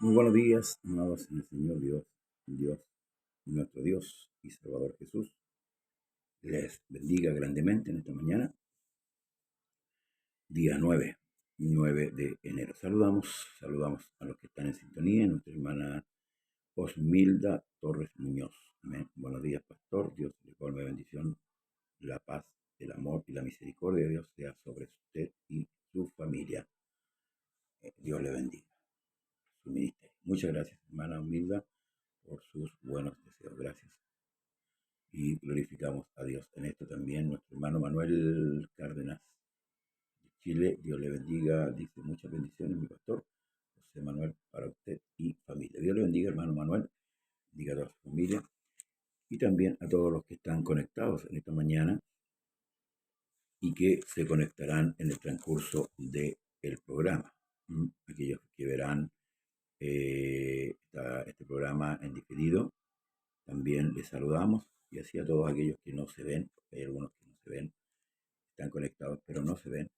Muy buenos días, amados en el Señor Dios, nuestro Dios y Salvador Jesús. Les bendiga grandemente en esta mañana, día 9 de enero. Saludamos a los que están en sintonía, nuestra hermana Osmilda Torres Muñoz. Amén. Buenos días, pastor. Dios le colme bendición, la paz, el amor y la misericordia de Dios sea sobre usted y su familia. Dios le bendiga su ministerio. Muchas gracias, hermana Osmilda, por sus buenos deseos. Gracias. Y glorificamos a Dios en esto también. Nuestro hermano Manuel Cárdenas de Chile, Dios le bendiga, dice muchas bendiciones, mi pastor José Manuel, para usted y familia. Dios le bendiga, hermano Manuel, bendiga a toda su familia y también a todos los que están conectados en esta mañana y que se conectarán en el transcurso del programa. Aquellos que verán este programa en diferido, también les saludamos y así a todos aquellos que no se ven, porque hay algunos que no se ven, están conectados pero no se ven,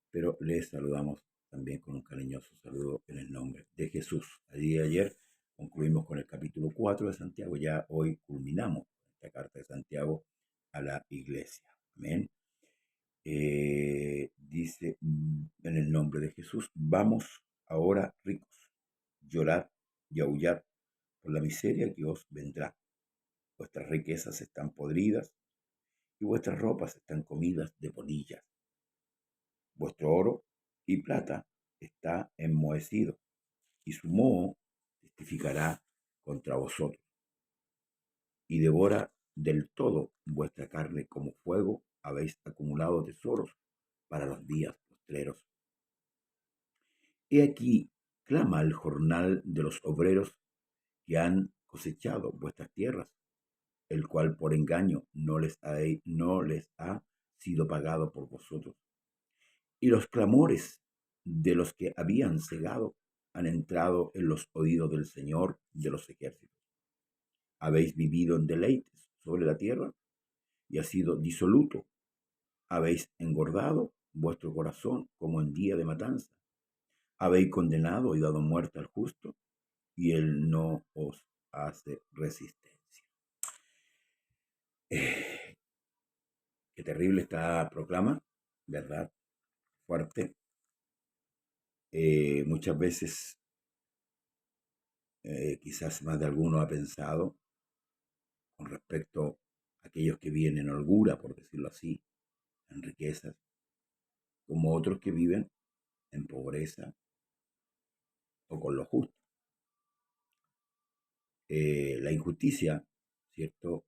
pero les saludamos también con un cariñoso saludo en el nombre de Jesús. El día de ayer concluimos con el capítulo 4 de Santiago, ya hoy culminamos esta carta de Santiago a la iglesia. Amén. Dice en el nombre de Jesús, vamos ahora ricos, llorad y aullar por la miseria que os vendrá. Vuestras riquezas están podridas y vuestras ropas están comidas de polillas. Vuestro oro y plata está enmohecido y su moho testificará contra vosotros y devora del todo vuestra carne como fuego. Habéis acumulado tesoros para los días postreros. He aquí, clama el jornal de los obreros que han cosechado vuestras tierras, el cual por engaño no les ha sido pagado por vosotros. Y los clamores de los que habían cegado han entrado en los oídos del Señor de los ejércitos. Habéis vivido en deleites sobre la tierra y ha sido disoluto. Habéis engordado vuestro corazón como en día de matanza. Habéis condenado y dado muerte al justo, y él no os hace resistencia. Qué terrible esta proclama, ¿verdad? Fuerte. Muchas veces, quizás más de alguno ha pensado con respecto a aquellos que viven en holgura, por decirlo así, en riquezas, como otros que viven en pobreza o con lo justo. La injusticia, ¿cierto?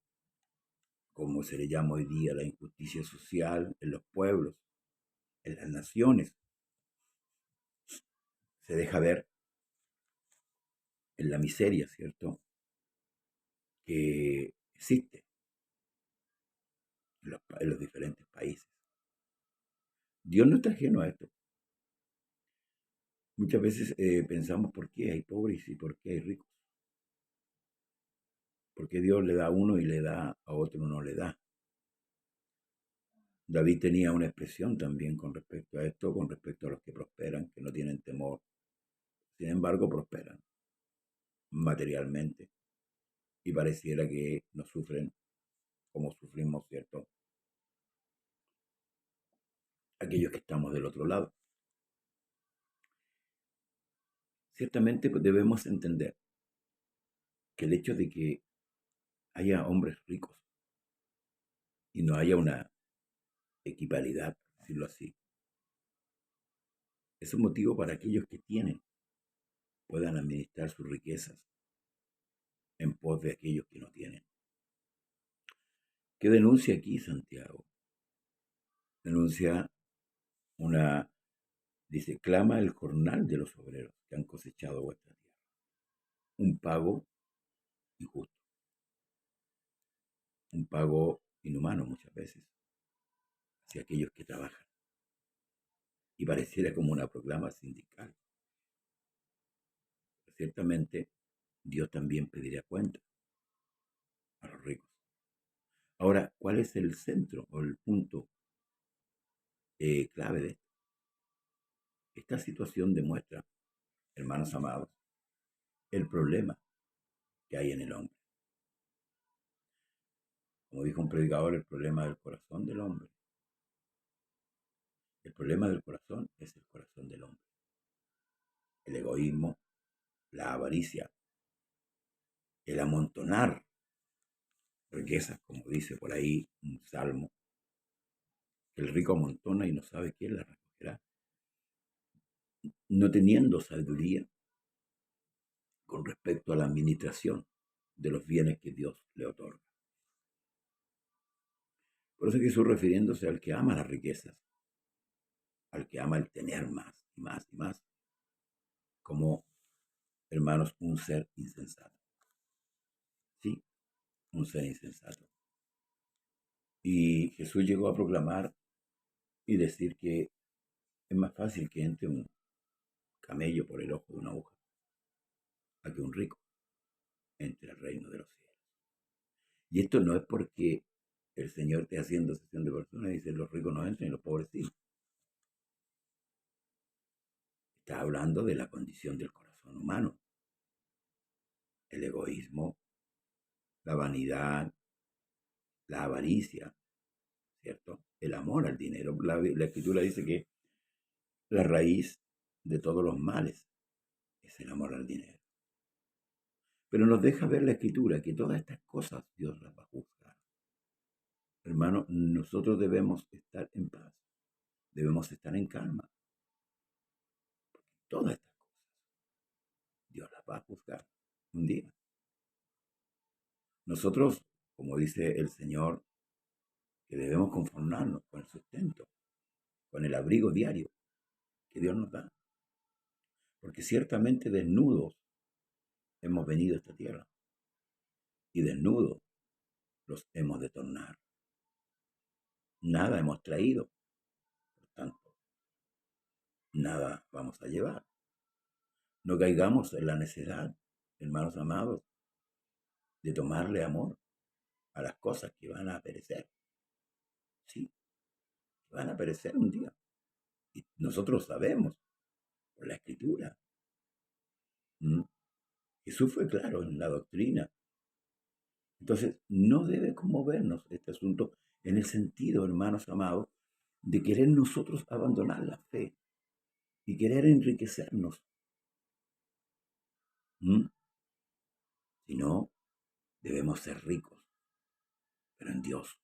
Como se le llama hoy día, la injusticia social en los pueblos, en las naciones, se deja ver en la miseria, ¿cierto? Que existe en los diferentes países. Dios no está ajeno a esto. Muchas veces pensamos por qué hay pobres y por qué hay ricos. Porque Dios le da a uno y le da a otro no le da. David tenía una expresión también con respecto a esto, con respecto a los que prosperan, que no tienen temor. Sin embargo, prosperan materialmente y pareciera que no sufren como sufrimos, ¿cierto? Aquellos que estamos del otro lado. Ciertamente pues, debemos entender que el hecho de que haya hombres ricos y no haya una equiparidad, por decirlo así, es un motivo para aquellos que tienen puedan administrar sus riquezas en pos de aquellos que no tienen. ¿Qué denuncia aquí Santiago? Denuncia dice, clama el jornal de los obreros que han cosechado vuestra tierra. Un pago injusto, un pago inhumano muchas veces hacia aquellos que trabajan. Y pareciera como una proclama sindical. Ciertamente, Dios también pedirá cuenta a los ricos. Ahora, ¿cuál es el centro o el punto clave de esto? Esta situación demuestra, hermanos amados, el problema que hay en el hombre. Como dijo un predicador, el problema del corazón del hombre. El problema del corazón es el corazón del hombre. El egoísmo, la avaricia, el amontonar riquezas, como dice por ahí un salmo, que el rico amontona y no sabe quién la recogerá, no teniendo sabiduría con respecto a la administración de los bienes que Dios le otorga. Por eso Jesús, refiriéndose al que ama las riquezas, al que ama el tener más y más y más, como, hermanos, un ser insensato. Sí, un ser insensato. Y Jesús llegó a proclamar y decir que es más fácil que entre un camello por el ojo de una aguja a que un rico entre al reino de los cielos. Y esto no es porque el Señor esté haciendo sesión de personas y dice los ricos no entran y los pobres sí. Está hablando de la condición del corazón humano. El egoísmo, la vanidad, la avaricia, ¿cierto? El amor al dinero. La Escritura dice que la raíz de todos los males es el amor al dinero. Pero nos deja ver la Escritura que todas estas cosas Dios las va a juzgar. Hermano, nosotros debemos estar en paz, debemos estar en calma. Todas estas cosas Dios las va a juzgar un día. Nosotros, como dice el Señor, que debemos conformarnos con el sustento, con el abrigo diario que Dios nos da. Porque ciertamente desnudos hemos venido a esta tierra y desnudos los hemos de tornar. Nada hemos traído, por tanto, nada vamos a llevar. No caigamos en la necedad, hermanos amados, de tomarle amor a las cosas que van a perecer. Sí, van a perecer un día. Y nosotros sabemos por la Escritura. Jesús fue claro en la doctrina. Entonces, no debe conmovernos este asunto en el sentido, hermanos amados, de querer nosotros abandonar la fe y querer enriquecernos. Sino, debemos ser ricos, pero en Dios,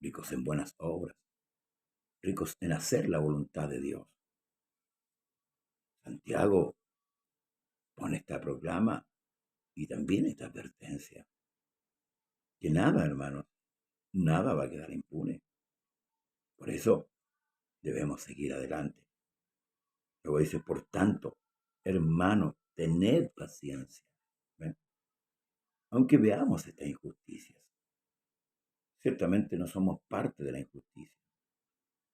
ricos en buenas obras, ricos en hacer la voluntad de Dios. Santiago pone esta proclama y también esta advertencia, que nada, hermanos, nada va a quedar impune. Por eso debemos seguir adelante. Luego dice, por tanto, hermanos, tened paciencia. ¿Ven? Aunque veamos estas injusticias, ciertamente no somos parte de la injusticia,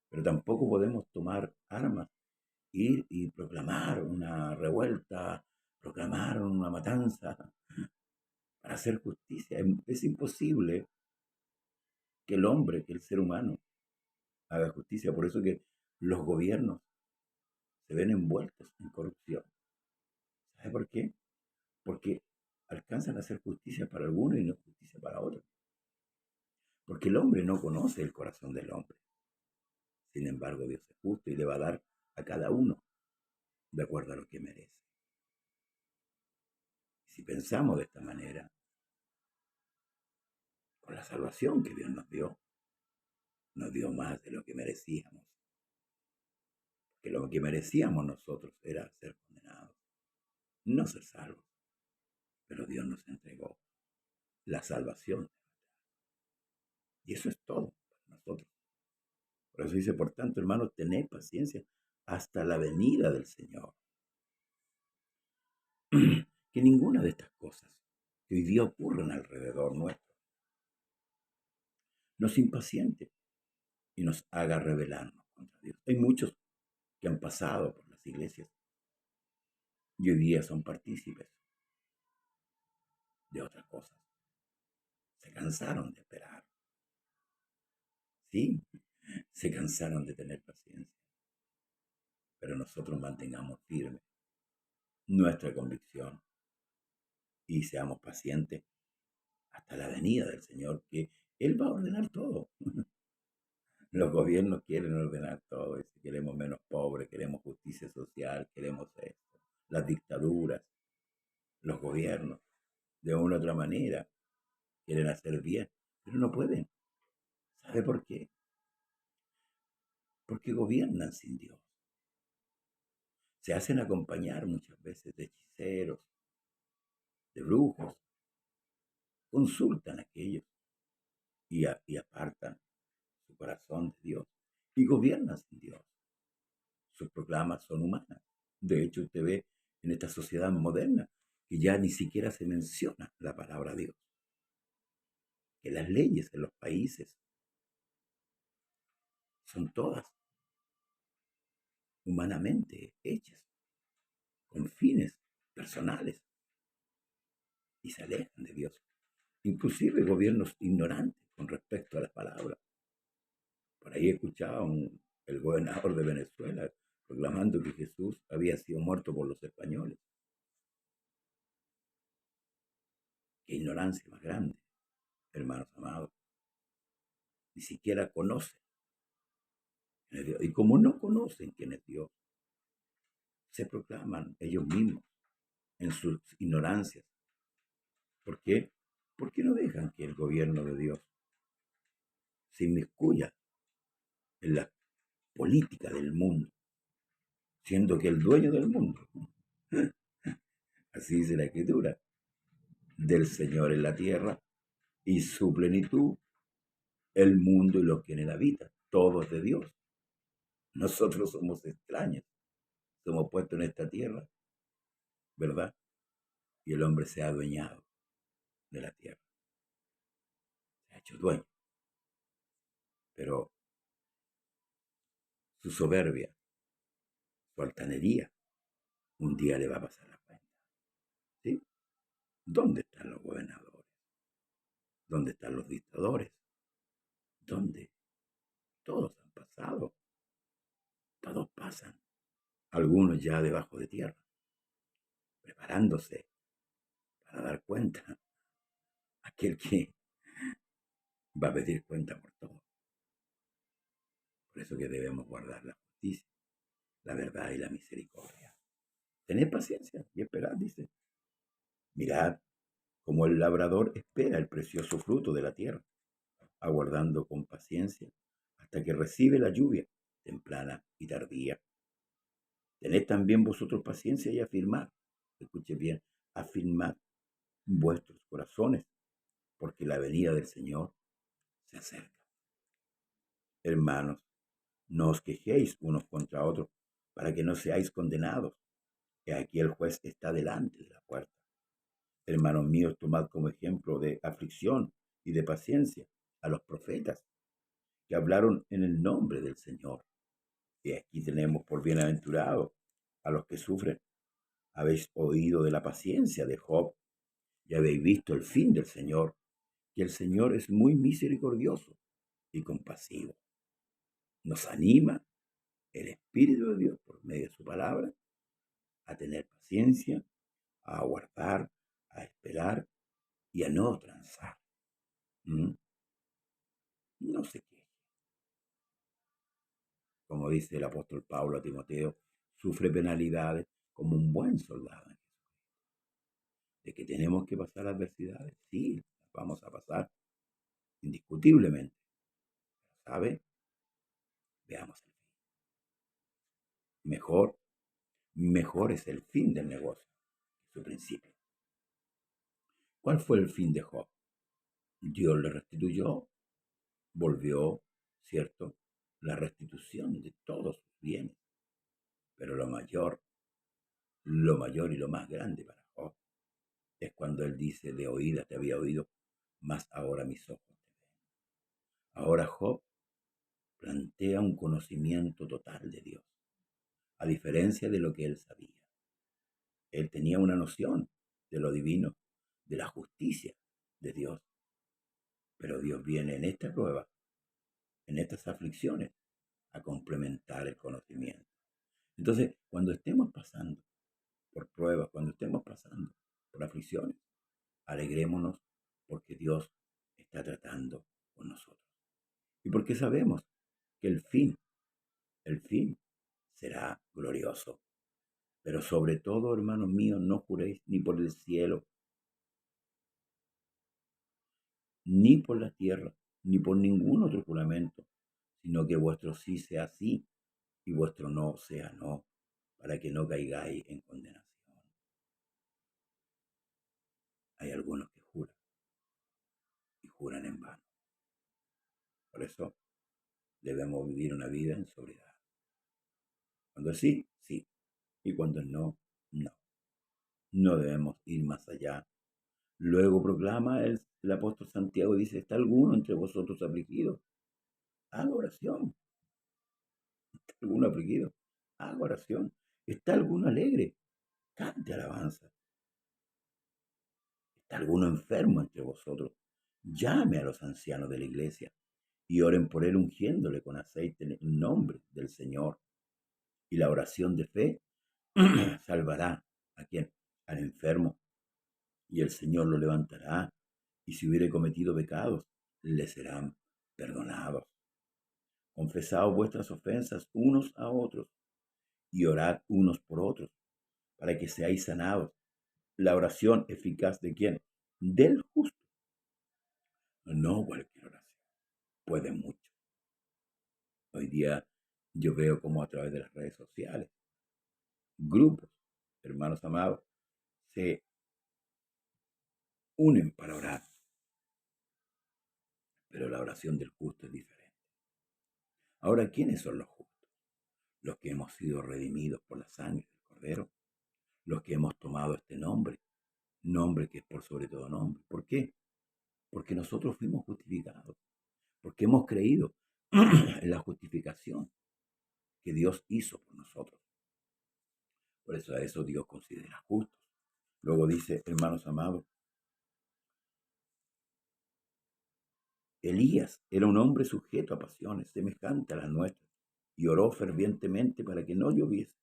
pero tampoco podemos tomar armas, ir y proclamar una revuelta, proclamar una matanza para hacer justicia. Es imposible que el hombre, que el ser humano, haga justicia. Por eso que los gobiernos se ven envueltos en corrupción. ¿Sabe por qué? Porque alcanzan a hacer justicia para algunos y no justicia para otros. Porque el hombre no conoce el corazón del hombre. Sin embargo, Dios es justo y le va a dar a cada uno de acuerdo a lo que merece. Y si pensamos de esta manera, con la salvación que Dios nos dio más de lo que merecíamos. Que lo que merecíamos nosotros era ser condenados, no ser salvos. Pero Dios nos entregó la salvación. Y eso es todo para nosotros. Por eso dice, por tanto, hermanos, tened paciencia hasta la venida del Señor. Que ninguna de estas cosas que hoy día ocurren alrededor nuestro nos impaciente y nos haga rebelarnos contra Dios. Hay muchos que han pasado por las iglesias y hoy día son partícipes de otras cosas. Se cansaron de esperar. Sí, se cansaron de tener paciencia. Pero nosotros mantengamos firme nuestra convicción y seamos pacientes hasta la venida del Señor, que Él va a ordenar todo. Los gobiernos quieren ordenar todo, y si queremos menos pobres, queremos justicia social, queremos esto. Las dictaduras, los gobiernos, de una u otra manera, quieren hacer bien, pero no pueden. ¿Sabe por qué? Porque gobiernan sin Dios. Se hacen acompañar muchas veces de hechiceros, de brujos, consultan a aquellos y apartan su corazón de Dios y gobiernan sin Dios. Sus proclamas son humanas. De hecho, usted ve en esta sociedad moderna que ya ni siquiera se menciona la palabra Dios, que las leyes en los países son todas humanamente hechas, con fines personales, y se alejan de Dios. Inclusive gobiernos ignorantes con respecto a la palabra. Por ahí escuchaba el gobernador de Venezuela proclamando que Jesús había sido muerto por los españoles. Qué ignorancia más grande, hermanos amados. Ni siquiera conocen quién es Dios. Y como no conocen quién es Dios, se proclaman ellos mismos en sus ignorancias. ¿Por qué? Porque no dejan que el gobierno de Dios se inmiscuya en la política del mundo, siendo que el dueño del mundo, así dice la Escritura, del Señor en la tierra y su plenitud, el mundo y lo que en él habita, todo es de Dios. Nosotros somos extraños, somos puestos en esta tierra, ¿verdad? Y el hombre se ha adueñado de la tierra, se ha hecho dueño, pero su soberbia, su altanería, un día le va a pasar la cuenta. ¿Sí? ¿Dónde están los gobernadores? ¿Dónde están los dictadores? ¿Dónde? Todos han pasado, todos pasan, algunos ya debajo de tierra, preparándose para dar cuenta a aquel que va a pedir cuenta por todo. Por eso que debemos guardar la justicia, la verdad y la misericordia. Tened paciencia y esperad, dice. Mirad como el labrador espera el precioso fruto de la tierra, aguardando con paciencia hasta que recibe la lluvia temprana y tardía. Tened también vosotros paciencia y afirmad, escuche bien, afirmad vuestros corazones, porque la venida del Señor se acerca. Hermanos, no os quejéis unos contra otros, para que no seáis condenados, que aquí el juez está delante de la puerta. Hermanos míos, tomad como ejemplo de aflicción y de paciencia a los profetas que hablaron en el nombre del Señor. Y aquí tenemos por bienaventurados a los que sufren. Habéis oído de la paciencia de Job y habéis visto el fin del Señor, que el Señor es muy misericordioso y compasivo. Nos anima el Espíritu de Dios por medio de su palabra a tener paciencia, a aguardar, a esperar y a no transar. ¿Mm? No se queje. Como dice el apóstol Pablo a Timoteo, sufre penalidades como un buen soldado. De que tenemos que pasar adversidades, sí, las vamos a pasar indiscutiblemente. ¿Sabe? Veamos el fin. Mejor, mejor es el fin del negocio que su principio. ¿Cuál fue el fin de Job? Dios le restituyó, volvió, ¿cierto?, la restitución de todos sus bienes. Pero lo mayor y lo más grande para Job es cuando él dice, de oídas te había oído, mas ahora mis ojos te ven. Ahora Job plantea un conocimiento total de Dios, a diferencia de lo que él sabía. Él tenía una noción de lo divino, de la justicia de Dios, pero Dios viene en esta prueba, en estas aflicciones, a complementar el conocimiento. Entonces, cuando estemos pasando por pruebas, cuando estemos pasando por aflicciones, alegrémonos porque Dios está tratando con nosotros. Y porque sabemos que el fin será glorioso. Pero sobre todo, hermanos míos, no juréis ni por el cielo, ni por la tierra, ni por ningún otro juramento, sino que vuestro sí sea sí y vuestro no sea no, para que no caigáis en condenación. Hay algunos que juran y juran en vano. Por eso debemos vivir una vida en sobriedad. Cuando es sí, sí, y cuando es no, no. No debemos ir más allá. Luego proclama el apóstol Santiago, dice, ¿está alguno entre vosotros afligido? Haga oración. ¿Está alguno afligido? Haga oración. ¿Está alguno alegre? Cante alabanza. ¿Está alguno enfermo entre vosotros? Llame a los ancianos de la iglesia y oren por él ungiéndole con aceite en el nombre del Señor. Y la oración de fe salvará a quien, al enfermo, y el Señor lo levantará, y si hubiere cometido pecados, le serán perdonados. Confesaos vuestras ofensas unos a otros y orad unos por otros para que seáis sanados. La oración eficaz de quién? Del justo. No cualquier oración. Puede mucho. Hoy día yo veo como a través de las redes sociales, grupos, hermanos amados, se unen para orar. Pero la oración del justo es diferente. Ahora, ¿quiénes son los justos? Los que hemos sido redimidos por la sangre del Cordero, los que hemos tomado este nombre, nombre que es por sobre todo nombre. ¿Por qué? Porque nosotros fuimos justificados, porque hemos creído en la justificación que Dios hizo por nosotros. Por eso a eso Dios considera justos. Luego dice, hermanos amados, Elías era un hombre sujeto a pasiones, semejante a las nuestras, y oró fervientemente para que no lloviese.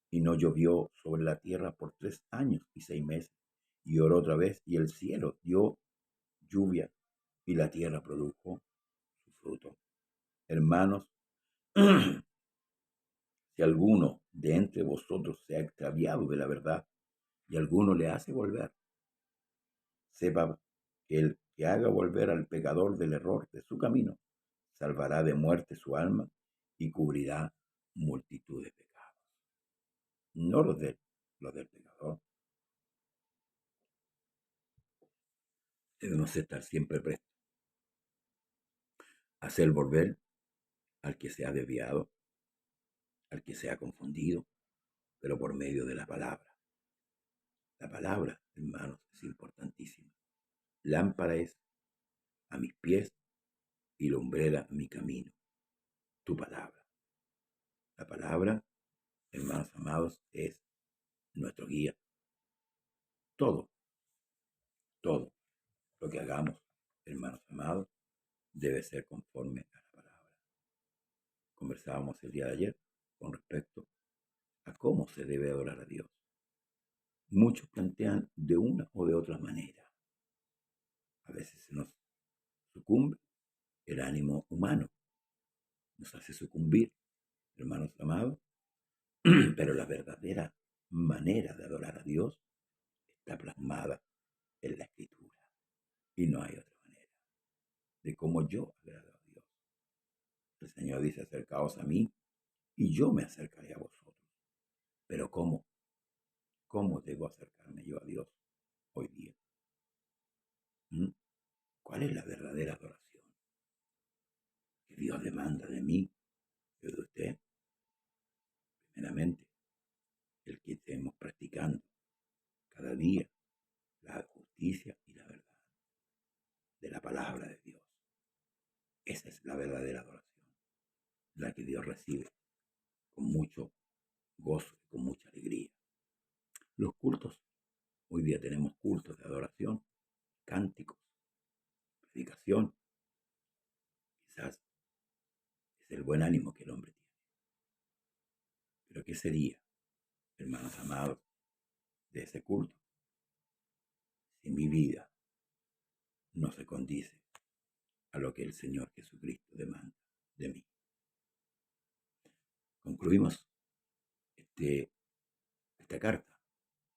Y no llovió sobre la tierra por 3 años y 6 meses. Y oró otra vez, y el cielo dio lluvia, y la tierra produjo su fruto. Hermanos, si alguno de entre vosotros se ha extraviado de la verdad, y alguno le hace volver, sepa que el que haga volver al pecador del error de su camino, salvará de muerte su alma y cubrirá multitud de pecados. No los del pecador. Debemos estar siempre prestos a hacer volver al que se ha desviado, al que se ha confundido, pero por medio de la palabra. La palabra, hermanos, es importantísima. Lámpara es a mis pies y lumbrera a mi camino. Tu palabra. La palabra, hermanos amados, es nuestro guía. Todo, todo lo que hagamos, hermanos amados, debe ser conforme a la palabra. Conversábamos el día de ayer con respecto a cómo se debe adorar a Dios. Muchos plantean de una o de otra manera. A veces se nos sucumbe el ánimo humano, nos hace sucumbir, hermanos amados, pero la verdadera manera de adorar a Dios está plasmada en la Escritura. Y no hay otra manera de cómo yo agrado a Dios. El Señor dice, acercaos a mí y yo me acercaré a vosotros. Pero ¿cómo? ¿Cómo debo acercarme yo a Dios hoy día? ¿Mm? ¿Cuál es la verdadera adoración que Dios demanda de mí y de usted? Primeramente, el que estemos practicando cada día la justicia y la verdad de la palabra de Dios. Esa es la verdadera adoración, la que Dios recibe con mucho gozo y con mucha alegría. Los cultos, hoy día tenemos cultos de adoración, cánticos, predicación. Quizás es el buen ánimo que el hombre tiene. Pero ¿qué sería, hermanos amados, de ese culto si mi vida no se condice a lo que el Señor Jesucristo demanda de mí. Concluimos esta carta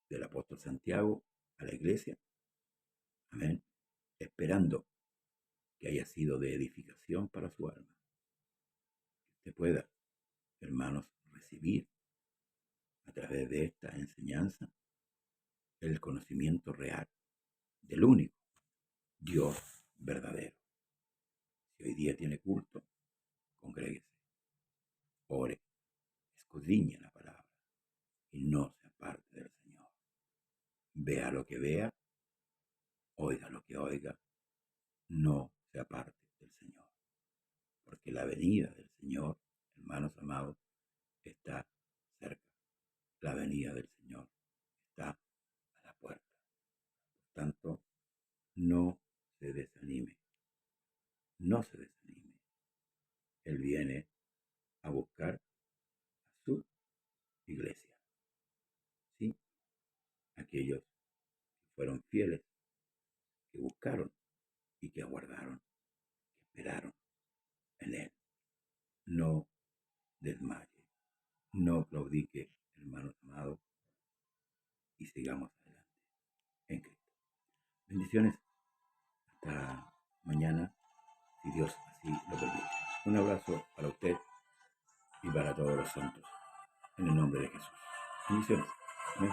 del apóstol Santiago a la iglesia, amén, esperando que haya sido de edificación para su alma. Que usted pueda, hermanos, recibir a través de esta enseñanza el conocimiento real del único Dios verdadero. Si hoy día tiene culto, congréguese, ore, escudriñe la palabra y no se aparte del Señor. Vea lo que vea, oiga lo que oiga, no se aparte del Señor. Porque la venida del Señor, hermanos amados, está cerca. La venida del Señor está a la puerta. Por tanto, no se desanime. No se desanime. Él viene a buscar a su iglesia. ¿Sí? Aquellos que fueron fieles, que buscaron y que aguardaron, que esperaron en Él. No desmaye, no claudique, hermanos amados, y sigamos adelante en Cristo. Bendiciones. Hasta mañana, si Dios así lo permite. Un abrazo para usted y para todos los santos. En el nombre de Jesús. Bendiciones. Amén.